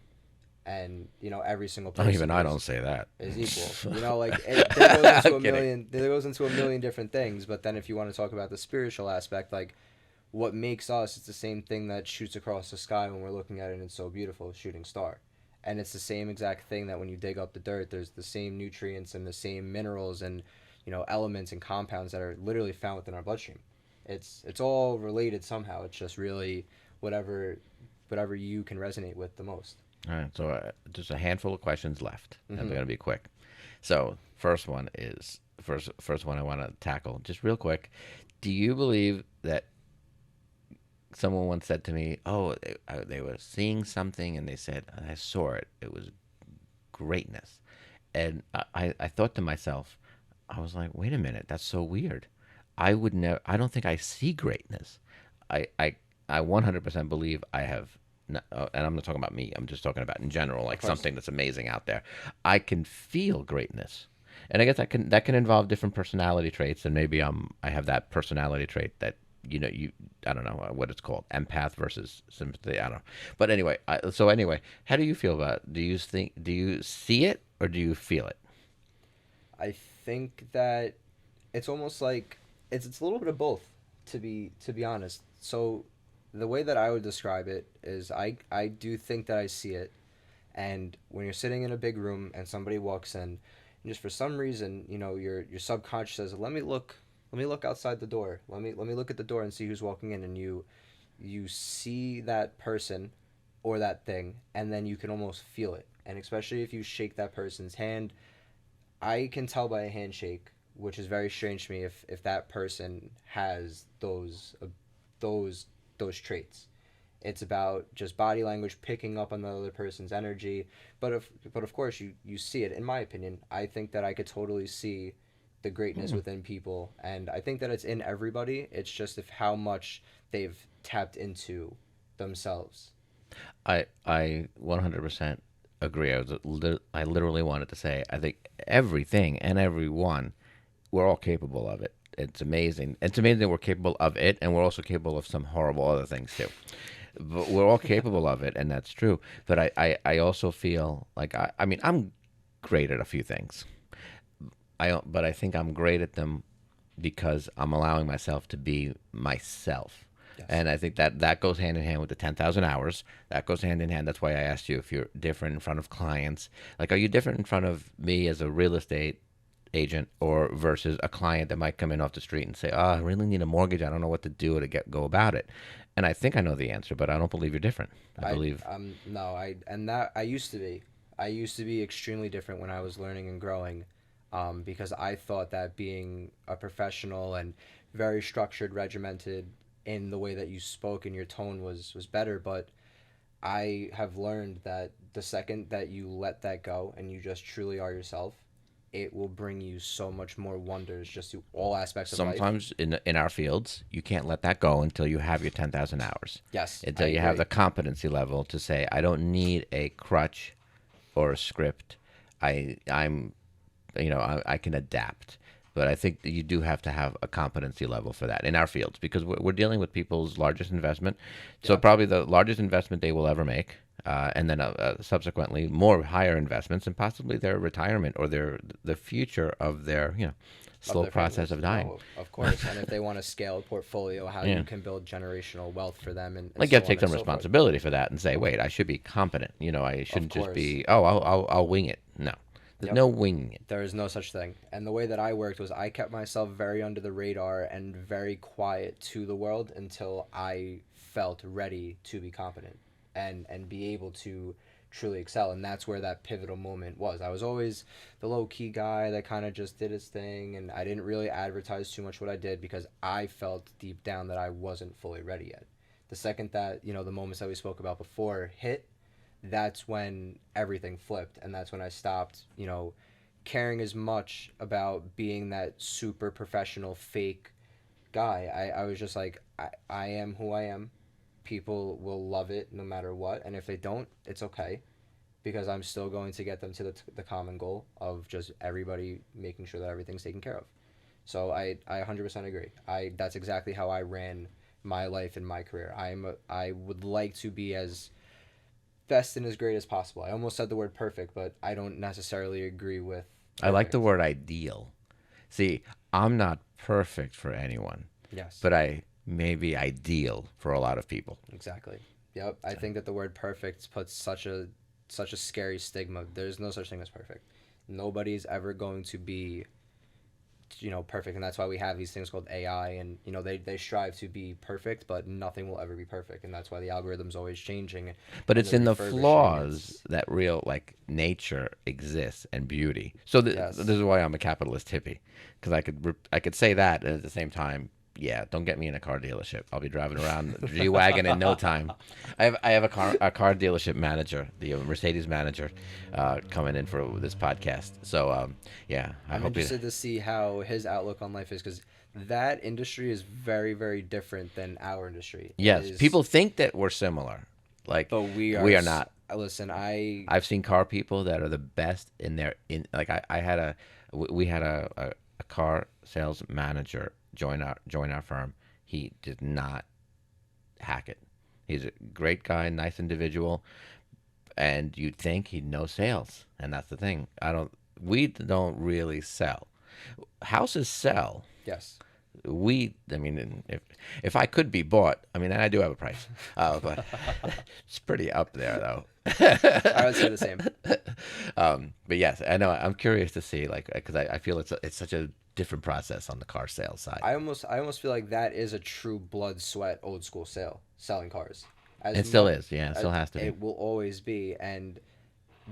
And every single Oh, even person I is don't say that. is equal. Like there goes into I'm a kidding. million there goes into a million different things. But then if you want to talk about the spiritual aspect, like what makes us, it's the same thing that shoots across the sky when we're looking at it and it's so beautiful, a shooting star. And it's the same exact thing that when you dig up the dirt, there's the same nutrients and the same minerals and elements and compounds that are literally found within our bloodstream. It's all related somehow. It's just really whatever whatever you can resonate with the most. All right, so just a handful of questions left, and they're Mm-hmm. gonna be quick. So first one I want to tackle just real quick. Do you believe that someone once said to me, "Oh, they were seeing something, and they said I saw it. It was greatness," and I thought to myself, I was like, "Wait a minute, that's so weird. I would never. I don't think I see greatness. I I I 100% believe I have." And I'm not talking about me. I'm just talking about in general, Of like course. something that's amazing out there. I can feel greatness, and I guess that can involve different personality traits. And maybe I have that personality trait that you I don't know what it's called, empath versus sympathy. I don't know, but anyway. So anyway, how do you feel about it? Do you see it or do you feel it? I think that it's almost like it's a little bit of both to be honest. So the way that I would describe it is I do think that I see it, and when you're sitting in a big room and somebody walks in, and just for some reason, your subconscious says, let me look outside the door. Let me look at the door and see who's walking in, and you see that person or that thing, and then you can almost feel it. And especially if you shake that person's hand, I can tell by a handshake, which is very strange to me, if that person has those those traits. It's about just body language, picking up on the other person's energy. But of course you see it. In my opinion, I think that I could totally see the greatness Hmm. within people, and I think that it's in everybody. It's just if how much they've tapped into themselves. I 100% agree. I literally wanted to say I think everything and everyone, we're all capable of it. It's amazing. It's amazing that we're capable of it, and we're also capable of some horrible other things too. But we're all capable of it, and that's true. But I also feel like I mean I'm great at a few things. But I think I'm great at them because I'm allowing myself to be myself. Yes. And I think that goes hand in hand with the 10,000 hours. That goes hand in hand. That's why I asked you if you're different in front of clients. Like, are you different in front of me as a real estate agent or versus a client that might come in off the street and say, "Oh, I really need a mortgage. I don't know what to do to go about it." And I think I know the answer, but I don't believe you're different. I I believe. no I and that I used to be. I used to be extremely different when I was learning and growing, because I thought that being a professional and very structured, regimented in the way that you spoke and your tone was better. But I have learned that the second that you let that go and you just truly are yourself, it will bring you so much more wonders just to all aspects of life. Sometimes in our fields, you can't let that go until you have your 10,000 hours, Yes, I until you have agree. the competency level to say, I don't need a crutch or a script. I'm, I can adapt. But I think that you do have to have a competency level for that in our fields because we're dealing with people's largest investment. So Yeah, probably the largest investment they will ever make. And then subsequently more higher investments and possibly their retirement or the future of their of slow their process families. of dying. No, of course. And if they want to scale a portfolio, how you Yeah. can build generational wealth for them, and Like you got so to on take and some so forth. responsibility for that and say, wait, I should be competent. I Of shouldn't just course. be, oh, I'll wing it. No, there's Yep. no winging it. There is no such thing. And the way that I worked was I kept myself very under the radar and very quiet to the world until I felt ready to be competent and be able to truly excel. And that's where that pivotal moment was. I was always the low key guy that kind of just did his thing, and I didn't really advertise too much what I did because I felt deep down that I wasn't fully ready yet. The second that, the moments that we spoke about before hit, that's when everything flipped, and that's when I stopped, caring as much about being that super professional fake guy. I was just like, I am who I am. People will love it no matter what, and if they don't, it's okay because I'm still going to get them to the common goal of just everybody making sure that everything's taken care of. So I 100% agree. That's exactly how I ran my life and my career. I would like to be as best and as great as possible. I almost said the word perfect, but I don't necessarily agree with I like the perfect. word ideal. See, I'm not perfect for anyone, Yes, but I may be ideal for a lot of people. exactly. Yep. I So, think that the word perfect puts such a scary stigma. There's no such thing as perfect. Nobody's ever going to be perfect, and that's why we have these things called AI, and they strive to be perfect, but nothing will ever be perfect, and that's why the algorithm's always changing but and it's they're in the refurbishing. flaws that real like nature exists and beauty. So this Yes. is why I'm a capitalist hippie because I could say that and at the same time, yeah, don't get me in a car dealership. I'll be driving around the G wagon in no time. I have a car dealership manager, the Mercedes manager, coming in for this podcast. So yeah, I I'm hope you. interested to see how his outlook on life is because that industry is very, very different than our industry. It Yes, is, people think that we're similar. Like but we are. we are not. Listen, I've seen car people that are the best in their in like I had we had a car sales manager join our firm. He did not hack it. He's a great guy, nice individual, and you'd think he'd know sales. And that's the thing. We don't really sell. Houses sell. yes, I mean, if I could be bought, I mean, and I do have a price, but it's pretty up there though. I would say the same. But yes, I know. I'm curious to see, like, because I feel it's such a different process on the car sales side. I almost feel like that is a true blood sweat old school sale, selling cars. As It still much is, yeah. It still has to be. it will always be, and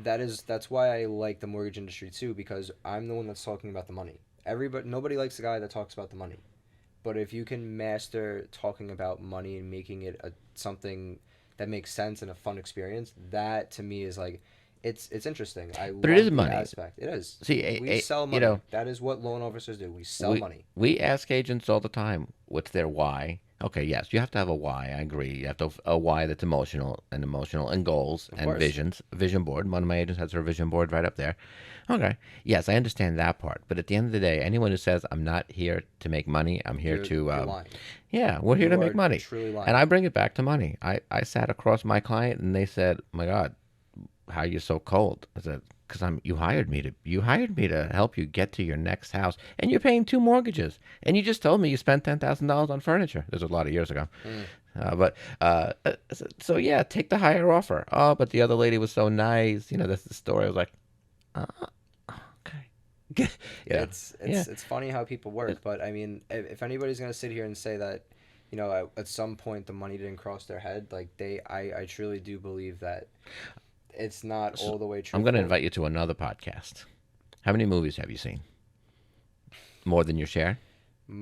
that's why I like the mortgage industry too, because I'm the one that's talking about the money. Everybody Nobody likes the guy that talks about the money. But if you can master talking about money and making it something that makes sense and a fun experience, that to me is like, it's interesting. I But it is love the money. aspect. It is. See, We sell you money. know, That is what loan officers do. We sell we money. we ask agents all the time, what's their why? Okay, yes, you have to have a why. I agree. You have to have a why that's emotional, and goals Of and course. visions. A vision board. One of my agents has her vision board right up there. Okay, yes, I understand that part. But at the end of the day, anyone who says I'm not here to make money, I'm here to, You're lying. yeah, we're here to You make are money, truly and lying. I bring it back to money. I sat across my client and they said, "My God, how are you so cold?" I said, "Because you hired me to help you get to your next house, and you're paying two mortgages, and you just told me you spent $10,000 on furniture." This was a lot of years ago, Mm. but yeah, take the higher offer. Oh, but the other lady was so nice. That's the story. I was like, uh, okay, yeah. It's funny how people work, but I mean, if anybody's gonna sit here and say that, at some point the money didn't cross their head, like I truly do believe that it's not So all the way I'm going to truthful. invite you to another podcast. How many movies have you seen? More than your share? I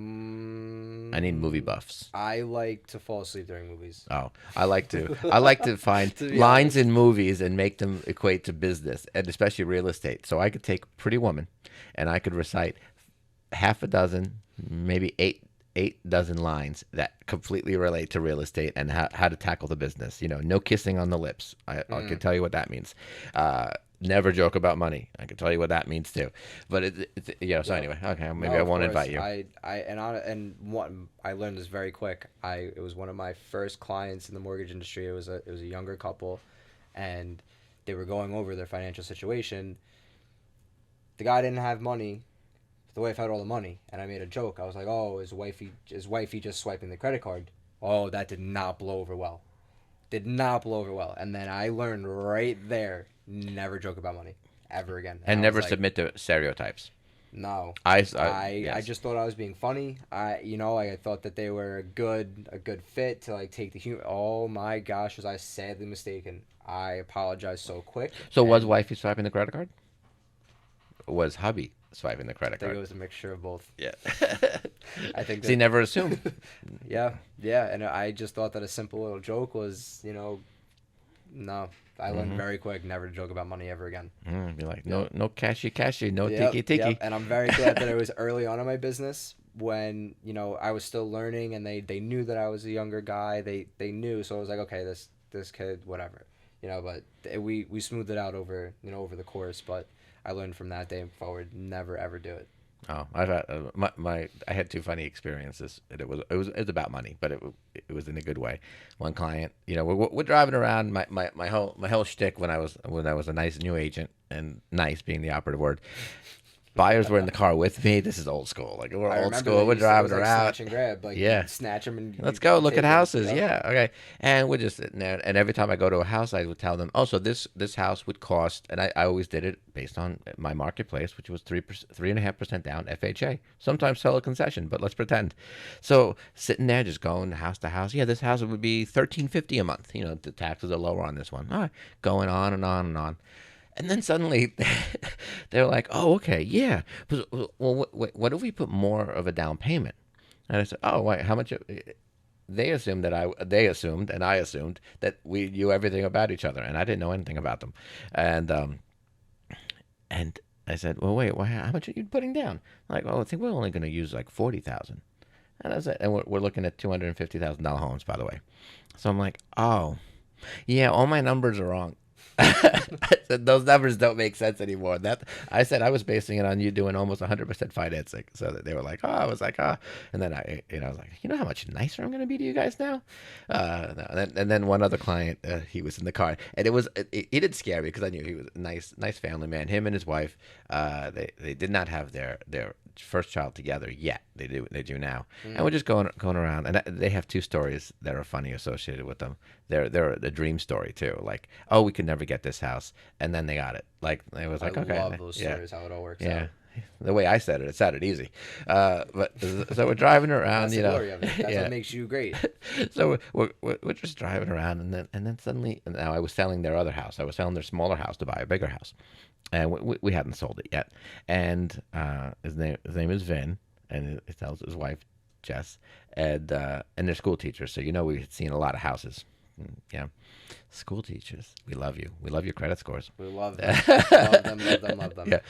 need movie Mm, buffs. I like to fall asleep during movies. Oh, I like to find To be lines honest. in movies and make them equate to business, and especially real estate. So I could take Pretty Woman and I could recite half a dozen, maybe eight dozen lines that completely relate to real estate and how to tackle the business. No kissing on the lips. I can Mm. tell you what that means. Never joke about money. I can tell you what that means too. But so Yep. anyway, okay, maybe No, I of won't course. invite you. And what I learned this very quick. It was one of my first clients in the mortgage industry. It was a younger couple, and they were going over their financial situation. The guy didn't have money. The wife had all the money, and I made a joke. I was like, "Oh, is wifey just swiping the credit card?" Oh, that did not blow over well. Did not blow over well. And then I learned right there, never joke about money ever again. And And I was never like, submit to stereotypes. no. I Yes. just thought I was being funny. I thought that they were a good fit to like take the humor. Oh my gosh, was I sadly mistaken. I apologize so quick, So was and wifey swiping the credit card? Or was hubby swiping the I credit think it card? was a mixture of both. Yeah. I think See, that, never assume. yeah, yeah, and I just thought that a simple little joke was, no. I learned Mm-hmm. very quick never to joke about money ever again. Be like, Yep. no, no cashy, no Yep, tiki yep. tiki. And I'm very glad that it was early on in my business when, I was still learning and they knew that I was a younger guy. They knew, so I was like, okay, this kid, whatever. But we smoothed it out over the course, but I learned from that day forward, never ever do it. Oh, I've had I had two funny experiences. It was about money, but it was in a good way. One client, we're driving around my whole shtick when I was a nice new agent, and nice being the operative word. Buyers were in the car with me. This is old school. Like, we're I old remember school. that We're it driving was like around. snatch and grab, like Yeah. you'd snatch them and Let's you go you look at take them. houses. Yep. Yeah, okay. And we're just sitting there. And every time I go to a house, I would tell them, oh, so this house would cost, and I always did it based on my marketplace, which was 3.5% down FHA. Sometimes sell a concession, but let's pretend. So sitting there, just going house to house. Yeah, this house would be 13.50 a month. The taxes are lower on this one. All right, going on and on and on. And then suddenly they're like, "Oh, okay, yeah. Well, what if we put more of a down payment?" And I said, "Oh, wait, how much?" They assumed, and I assumed that we knew everything about each other, and I didn't know anything about them. And I said, "Well, wait, how much are you putting down?" Like, "Oh, I think we're only going to use like 40,000." And I said, and we're looking at $250,000 homes, by the way. So I'm like, "Oh, yeah, all my numbers are wrong." I said, those numbers don't make sense anymore. That I said I was basing it on you doing almost 100% financing. So that they were like, oh, I was like, oh, and then I was like, how much nicer I'm going to be to you guys now. No. And then one other client, he was in the car, and it did scare me because I knew he was a nice family man. Him and his wife, they did not have their first child together yet. They do now, and Mm. we're just going around, and they have two stories that are funny associated with them. They're the dream story too. Like, oh, we could never get this house, and then they got it. Like it was I like, okay, love those yeah, stories, how it all works yeah. out. The way I said it sounded easy. But so we're driving around, That's the glory of it. That's yeah. what makes you great. So we're just driving around, and then suddenly, now I was selling their other house. I was selling their smaller house to buy a bigger house, and we hadn't sold it yet. And his name is Vin, and he tells his wife Jess, and they're school teachers. So we had seen a lot of houses. Yeah, school teachers, we love you. We love your credit scores. We love them. Love them, love them, love them. Yeah.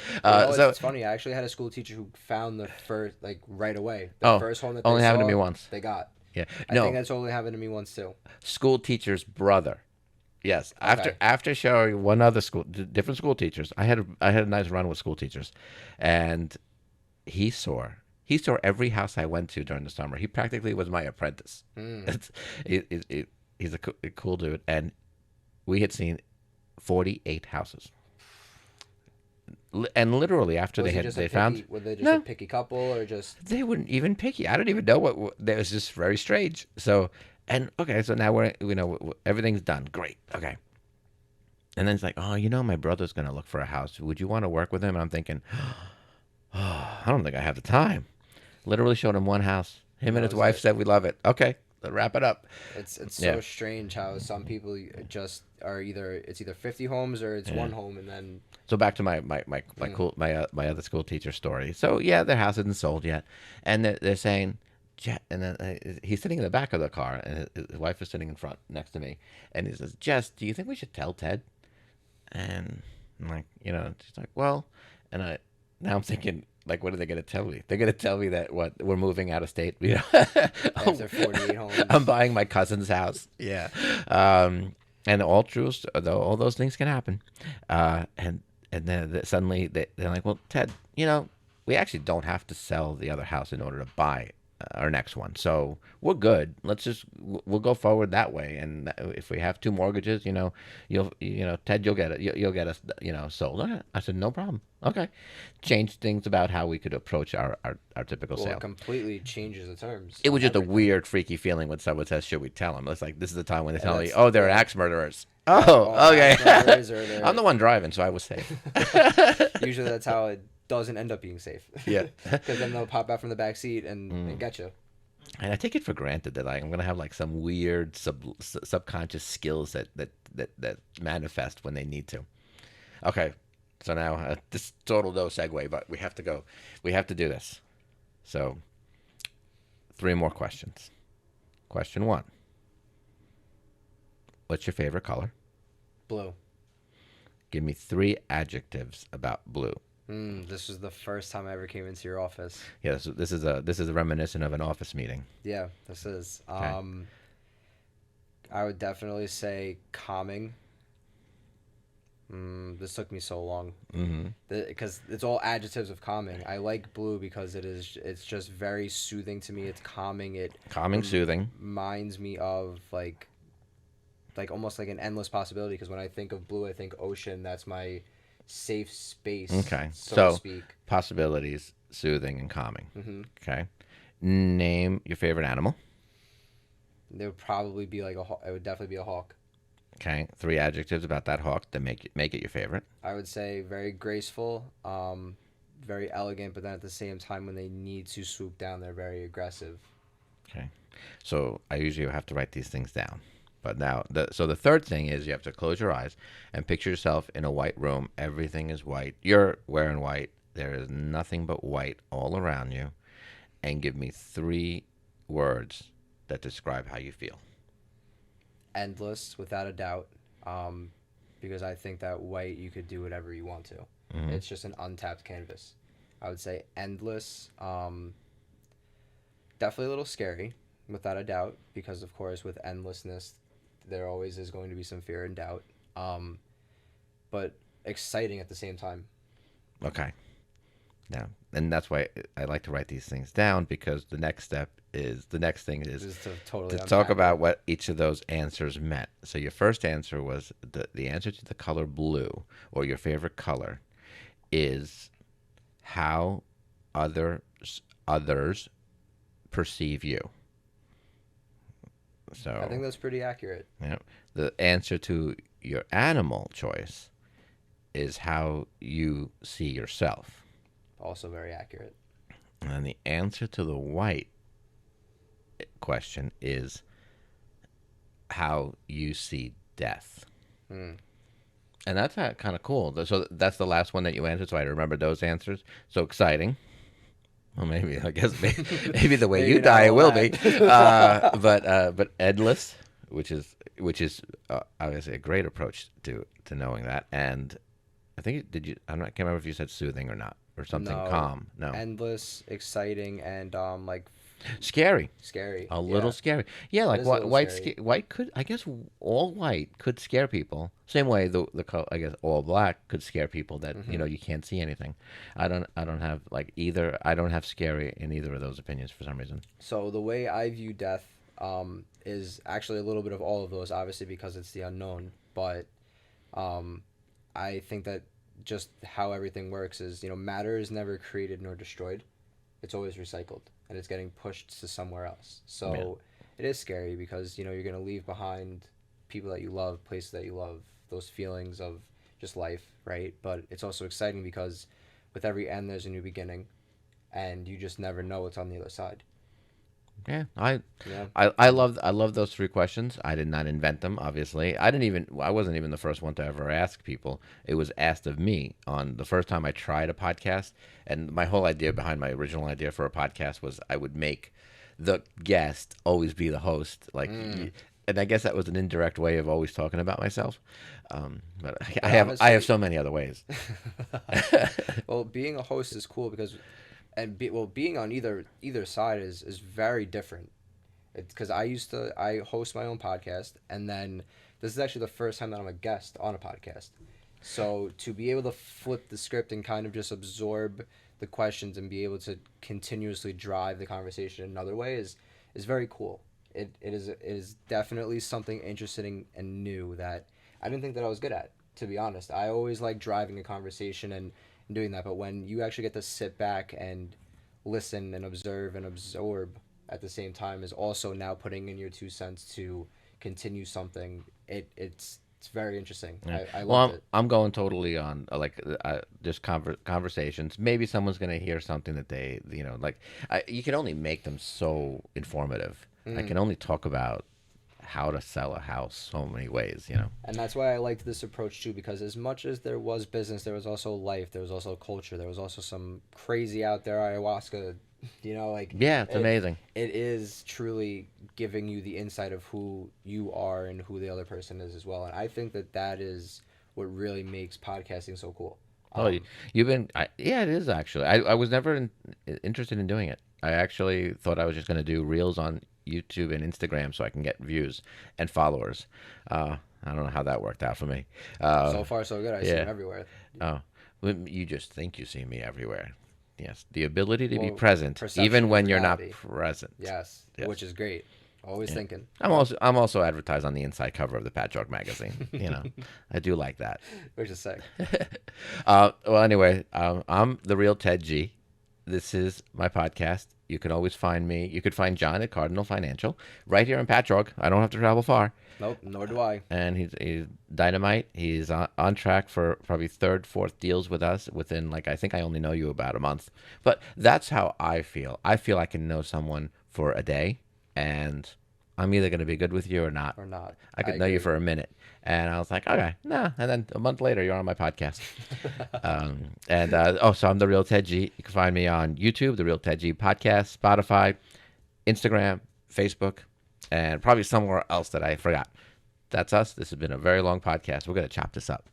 It's, So it's funny. I actually had a school teacher who found the first, like, right away. The oh, first home that only they happened saw, to me once. they got. Yeah. I No, think that's only happened to me once, too. school teacher's brother. Yes. Okay. After showing one other different school teachers, I had a nice run with school teachers, and he saw every house I went to during the summer. He practically was my apprentice. Mm. He's a cool dude, and we had seen 48 houses. And literally after Was he just a they picky, found were they just no, a picky couple, or just... they wouldn't even picky. I don't even know that was just very strange. So and okay, so now everything's done. Great. Okay. And then it's like, oh, my brother's gonna look for a house. Would you want to work with him? And I'm thinking, oh, I don't think I have the time. Literally showed him one house. Him and That his was wife it. said we love it. Okay, let's wrap it up. It's Yeah. so strange how some people just are it's either 50 homes or it's Yeah. one home, and then... So back to my my other school teacher story. So yeah, their house isn't sold yet, and they're saying, and then he's sitting in the back of the car, and his wife is sitting in front next to me, and he says, Jess, do you think we should tell Ted? And I'm like, she's like, well, and now I'm thinking, like, what are they going to tell me? They're going to tell me that we're moving out of state, After 48 homes. I'm buying my cousin's house. Yeah. And all truths, though, all those things can happen. And then suddenly they're like, well, Ted, we actually don't have to sell the other house in order to buy our next one. So we're good. We'll go forward that way. And if we have two mortgages, Ted, you'll get it. You'll get us, sold. Okay. I said, no problem. Okay. Change things about how we could approach our typical Well, sale. it completely changes the terms. It was on just a everything. weird, freaky feeling when someone says, should we tell them? It's like, this is the time when they tell me, that's- oh, they're yeah. axe murderers. All Oh, okay. axe murderers or they're- I'm the one driving, so I was safe. Usually that's how it doesn't end up being safe. Yeah. Because then they'll pop out from the back seat and get you. And I take it for granted that I'm going to have like some weird subconscious skills that manifest when they need to. Okay. So now, this total no segue, but we have to go. We have to do this. So, 3 more questions. Question 1. What's your favorite color? Blue. Give me 3 adjectives about blue. This was the first time I ever came into your office. Yeah, this is a reminiscent of an office meeting. Yeah, this is. Okay. I would definitely say calming. This took me so long. Mm-hmm. Because it's all adjectives of calming. I like blue because it's just very soothing to me. It's calming. It Calming, soothing. reminds me of like almost like an endless possibility, because when I think of blue I think ocean. That's my safe space, Okay. so So to speak. possibilities, soothing, and calming. Hmm. Okay. Name your favorite animal. There would probably be like it would definitely be a hawk. Okay. 3 adjectives about that hawk that make it your favorite. I would say very graceful, very elegant, but then at the same time when they need to swoop down they're very aggressive. Okay. So I usually have to write these things down. But now, the third thing is you have to close your eyes and picture yourself in a white room. Everything is white. You're wearing white. There is nothing but white all around you. And give me 3 words that describe how you feel. Endless, without a doubt, because I think that white you could do whatever you want to. Mhm. It's just an untapped canvas. I would say endless. Definitely a little scary, without a doubt, because of course with endlessness there always is going to be some fear and doubt, but exciting at the same time. Okay. Now, and that's why I like to write these things down, because the next thing is Just to totally to talk unpack it. about what each of those answers meant. So your first answer was the answer to the color blue, or your favorite color, is how others perceive you. I think So, that's pretty accurate. yeah, the answer to your animal choice is how you see yourself. Also very accurate. And the answer to the white question is how you see death. Hmm. And that's kind of cool. So that's the last one that you answered. So I remember those answers. So exciting. Well, maybe I guess maybe the way Maybe you not die it all will be. that. But endless, which is obviously a great approach to knowing that. And I think I can't remember if you said soothing or not or something No, calm. No, endless, exciting, and like scary. scary. A little Yeah, scary. Yeah, it like is a little scary. white could, I guess all white could scare people. Same way I guess all black could scare people that Hmm. you can't see anything. I don't have like either. I don't have scary in either of those opinions for some reason. So the way I view death is actually a little bit of all of those, obviously because it's the unknown. But um, I think that just how everything works is, matter is never created nor destroyed. It's always recycled and it's getting pushed to somewhere else. Yeah. So it is scary because, you're going to leave behind people that you love, places that you love, those feelings of just life, right? But it's also exciting because with every end, there's a new beginning and you just never know what's on the other side. Yeah, I, Yeah. I, I love I love those three questions. I did not invent them, obviously. I wasn't even the first one to ever ask people. It was asked of me on the first time I tried a podcast, and my whole idea behind my original idea for a podcast was I would make the guest always be the host, Mm. and I guess that was an indirect way of always talking about myself. But I But have honestly, so many other ways. well, being a host is cool because, being on either side is very different. It's because I host my own podcast, and then this is actually the first time that I'm a guest on a podcast. So to be able to flip the script and kind of just absorb the questions and be able to continuously drive the conversation another way is very cool. It is definitely something interesting and new that I didn't think that I was good at. To be honest, I always like driving a conversation and doing that, but when you actually get to sit back and listen and observe and absorb at the same time is also now putting in your 2 cents to continue something. It's very interesting. Yeah. I Well, loved it. I'm going totally on just conversations. Maybe someone's going to hear something that you can only make them so informative. I Mm. can only talk about how to sell a house so many ways. And that's why I liked this approach too, because as much as there was business, there was also life, there was also culture, there was also some crazy out there ayahuasca, like Yeah, it's it. amazing. It is truly giving you the insight of who you are and who the other person is as well. And I think that that is what really makes podcasting so cool. Oh, Um, yeah, it is actually. I was never interested in doing it. I actually thought I was just going to do reels on YouTube and Instagram so I can get views and followers. I don't know how that worked out for me. so far so good. I see Yeah. them everywhere. Oh, well, you just think you see me everywhere. Yes, the ability to be Well, present even perception is when you're not reality. present. Yes, Yes. which is great. Always Yeah. thinking. I'm also advertised on the inside cover of the Patchwork magazine. I do like that. Which is sick. Well, anyway, I'm the real Ted G. This is my podcast. You can always find me. You could find John at Cardinal Financial right here in Patchwork. I don't have to travel far. Nope, nor do I. And he's dynamite. He's on track for probably third, fourth deals with us within, like, I think I only know you about a month. But that's how I feel. I feel I can know someone for a day, and I'm either going to be good with you or not. Or not. I I could know you agree. for a minute. And I was like, okay, nah. And then a month later, you're on my podcast. So I'm the Real Ted G. You can find me on YouTube, the Real Ted G podcast, Spotify, Instagram, Facebook, and probably somewhere else that I forgot. That's us. This has been a very long podcast. We're going to chop this up.